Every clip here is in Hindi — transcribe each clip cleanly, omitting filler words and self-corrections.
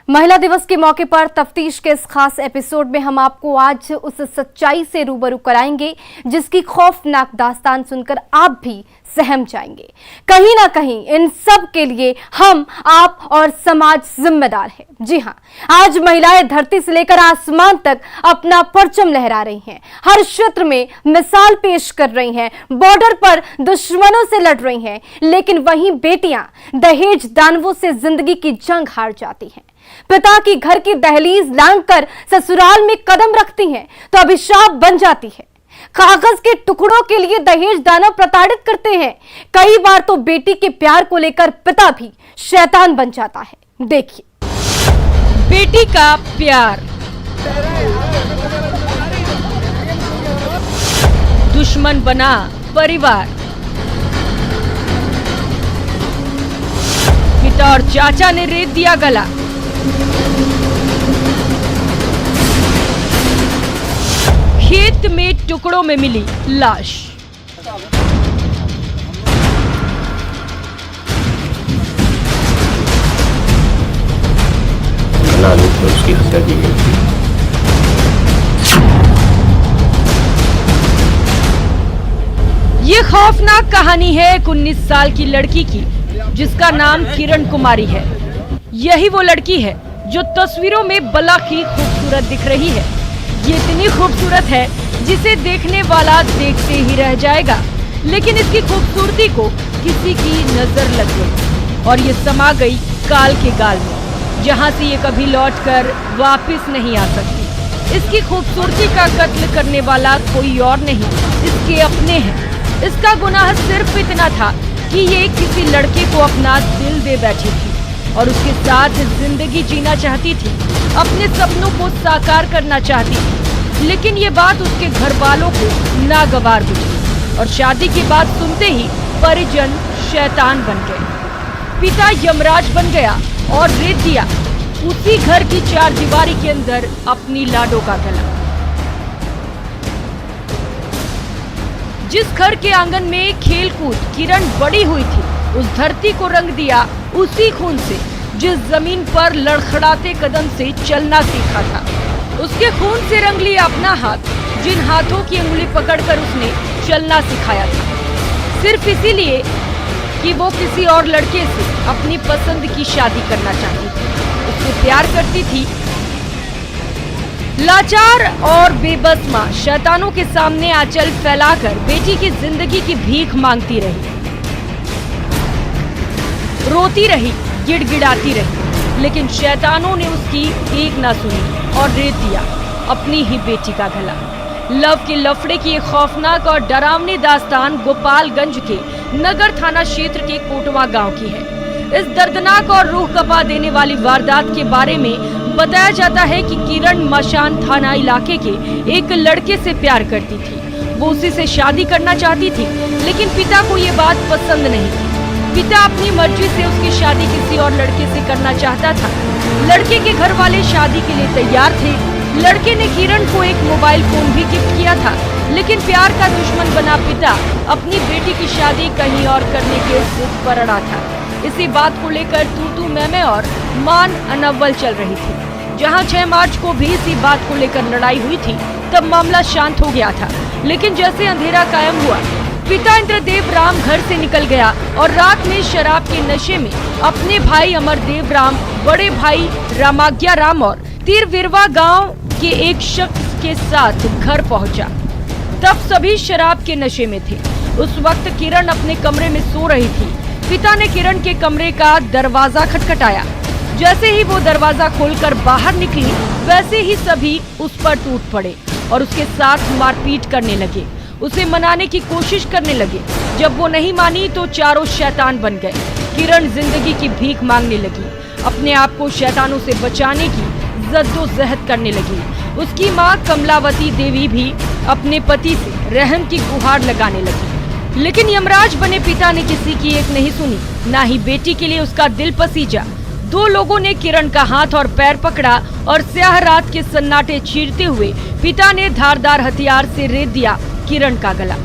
महिला दिवस के मौके पर तफ्तीश के इस खास एपिसोड में हम आपको आज उस सच्चाई से रूबरू कराएंगे जिसकी खौफनाक दास्तान सुनकर आप भी सहम जाएंगे। कहीं ना कहीं इन सब के लिए हम, आप और समाज जिम्मेदार है। जी हाँ, आज महिलाएं धरती से लेकर आसमान तक अपना परचम लहरा रही हैं, हर क्षेत्र में मिसाल पेश कर रही हैं, बॉर्डर पर दुश्मनों से लड़ रही हैं। लेकिन वहीं बेटियां दहेज दानवों से जिंदगी की जंग हार जाती हैं। पिता की घर की दहलीज लांघकर ससुराल में कदम रखती हैं तो अभिशाप बन जाती है। कागज के टुकड़ों के लिए दहेज दानव प्रताड़ित करते हैं। कई बार तो बेटी के प्यार को लेकर पिता भी शैतान बन जाता है। देखिए, बेटी का प्यार, दुश्मन बना परिवार। पिता और चाचा ने रेत दिया गला। खेत में टुकड़ों में मिली लाश। उसकी हत्या की गई थी। ये खौफनाक कहानी है एक 19 साल की लड़की की जिसका नाम किरण कुमारी है। यही वो लड़की है जो तस्वीरों में बलाखी खूबसूरत दिख रही है। ये इतनी खूबसूरत है जिसे देखने वाला देखते ही रह जाएगा, लेकिन इसकी खूबसूरती को किसी की नजर लग गई और ये समा गई काल के गाल में, जहां से ये कभी लौटकर वापस नहीं आ सकती। इसकी खूबसूरती का कत्ल करने वाला कोई और नहीं, इसके अपने हैं। इसका गुनाह सिर्फ इतना था कि ये किसी लड़के को अपना दिल दे बैठी थी और उसके साथ जिंदगी जीना चाहती थी, अपने सपनों को साकार करना चाहती थी। लेकिन ये बात उसके घर वालों को नागवार गुजरी और शादी की बात सुनते ही परिजन शैतान बन गए। पिता यमराज बन गया और रेत दिया उसी घर की चार दीवारी के अंदर अपनी लाडो का गला। जिस घर के आंगन में खेल कूद किरण बड़ी हुई थी, उस धरती को रंग दिया उसी खून से जिस जमीन पर लड़खड़ाते कदम से चलना सीखा था। उसके खून से रंग लिया अपना हाथ, जिन हाथों की अंगुली पकड़कर उसने चलना सिखाया था, सिर्फ इसीलिए कि वो किसी और लड़के से अपनी पसंद की शादी करना चाहती थी, उससे प्यार करती थी। लाचार और बेबस मां शैतानों के सामने आंचल फैलाकर बेटी की जिंदगी की भीख मांगती रही, रोती रही, गिड़गिड़ाती रही, लेकिन शैतानों ने उसकी एक ना सुनी और रेत दिया अपनी ही बेटी का गला। लव के लफड़े की एक खौफनाक और डरावनी दास्तान गोपालगंज के नगर थाना क्षेत्र के कोटवा गांव की है। इस दर्दनाक और रूह कपा देने वाली वारदात के बारे में बताया जाता है कि किरण मशान थाना इलाके के एक लड़के से प्यार करती थी। वो उसी से शादी करना चाहती थी, लेकिन पिता को ये बात पसंद नहीं थी। पिता अपनी मर्जी से उसकी शादी किसी और लड़के से करना चाहता था। लड़के के घर वाले शादी के लिए तैयार थे। लड़के ने किरण को एक मोबाइल फोन भी गिफ्ट किया था, लेकिन प्यार का दुश्मन बना पिता अपनी बेटी की शादी कहीं और करने के जिद पर अड़ा था। इसी बात को लेकर तू मैं और मान अनव्वल चल रही थी। जहां 6 मार्च को भी इसी बात को लेकर लड़ाई हुई थी, तब मामला शांत हो गया था, लेकिन जैसे अंधेरा कायम हुआ, पिता इंद्रदेव राम घर से निकल गया और रात में शराब के नशे में अपने भाई अमरदेव राम, बड़े भाई रामाज्ञा राम और तीरविरवा गांव के एक शख्स के साथ घर पहुंचा। तब सभी शराब के नशे में थे। उस वक्त किरण अपने कमरे में सो रही थी। पिता ने किरण के कमरे का दरवाजा खटखटाया। जैसे ही वो दरवाजा खोलकर बाहर निकली, वैसे ही सभी उस पर टूट पड़े और उसके साथ मारपीट करने लगे। उसे मनाने की कोशिश करने लगे। जब वो नहीं मानी तो चारों शैतान बन गए। किरण जिंदगी की भीख मांगने लगी, अपने आप को शैतानों से बचाने की जद्दोजहद करने लगी। उसकी मां कमलावती देवी भी अपने पति से रहम की गुहार लगाने लगी, लेकिन यमराज बने पिता ने किसी की एक नहीं सुनी, ना ही बेटी के लिए उसका दिल पसीजा। 2 लोगों ने किरण का हाथ और पैर पकड़ा और स्याह रात के सन्नाटे चीरते हुए पिता ने धारदार हथियार से रेत दिया किरण का गला।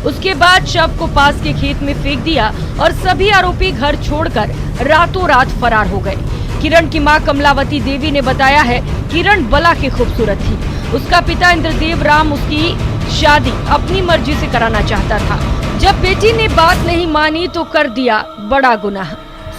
उसके बाद शव को पास के खेत में फेंक दिया और सभी आरोपी घर छोड़कर रातों रात फरार हो गए। किरण की मां कमलावती देवी ने बताया है, किरण बला के खूबसूरत थी। उसका पिता इंद्रदेव राम उसकी शादी अपनी मर्जी से कराना चाहता था। जब बेटी ने बात नहीं मानी तो कर दिया बड़ा गुनाह।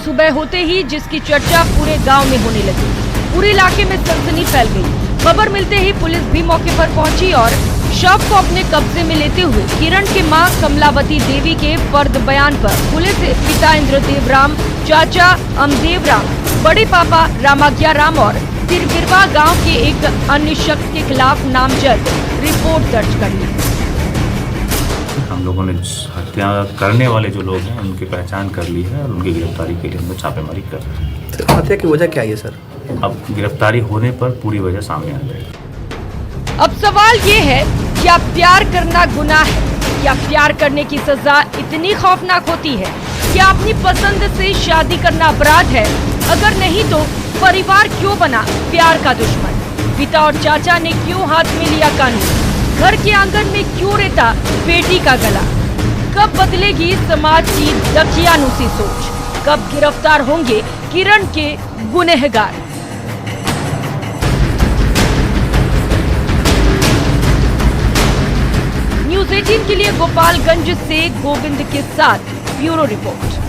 सुबह होते ही जिसकी चर्चा पूरे गांव में होने लगी, पूरे इलाके में सनसनी फैल गई। खबर मिलते ही पुलिस भी मौके पर पहुंची और शव को अपने कब्जे में लेते हुए किरण की मां कमलावती देवी के फर्द बयान पर पुलिस पिता इंद्रदेव राम, चाचा अमदेव राम, बड़े पापा रामाज्ञा राम और तिरगिरवा गांव के एक अन्य शख्स के खिलाफ नामजद रिपोर्ट दर्ज कर ली। हम लोगों ने हत्या करने वाले जो लोग हैं उनकी पहचान कर ली है और उनकी गिरफ्तारी के लिए हम लोग छापेमारी कर रहे हैं। तो हत्या की वजह क्या है सर? अब गिरफ्तारी होने पर पूरी वजह सामने आ जाएगी। अब सवाल ये है, क्या प्यार करना गुनाह है? क्या प्यार करने की सजा इतनी खौफनाक होती है? क्या अपनी पसंद से शादी करना अपराध है? अगर नहीं तो परिवार क्यों बना प्यार का दुश्मन? पिता और चाचा ने क्यों हाथ में लिया कानून? घर के आंगन में क्यों रेता बेटी का गला? कब बदलेगी समाज की दकियानुसी सोच? कब गिरफ्तार होंगे किरण के गुनहगार? न्यूज़ 18 के लिए गोपालगंज से गोविंद के साथ ब्यूरो रिपोर्ट।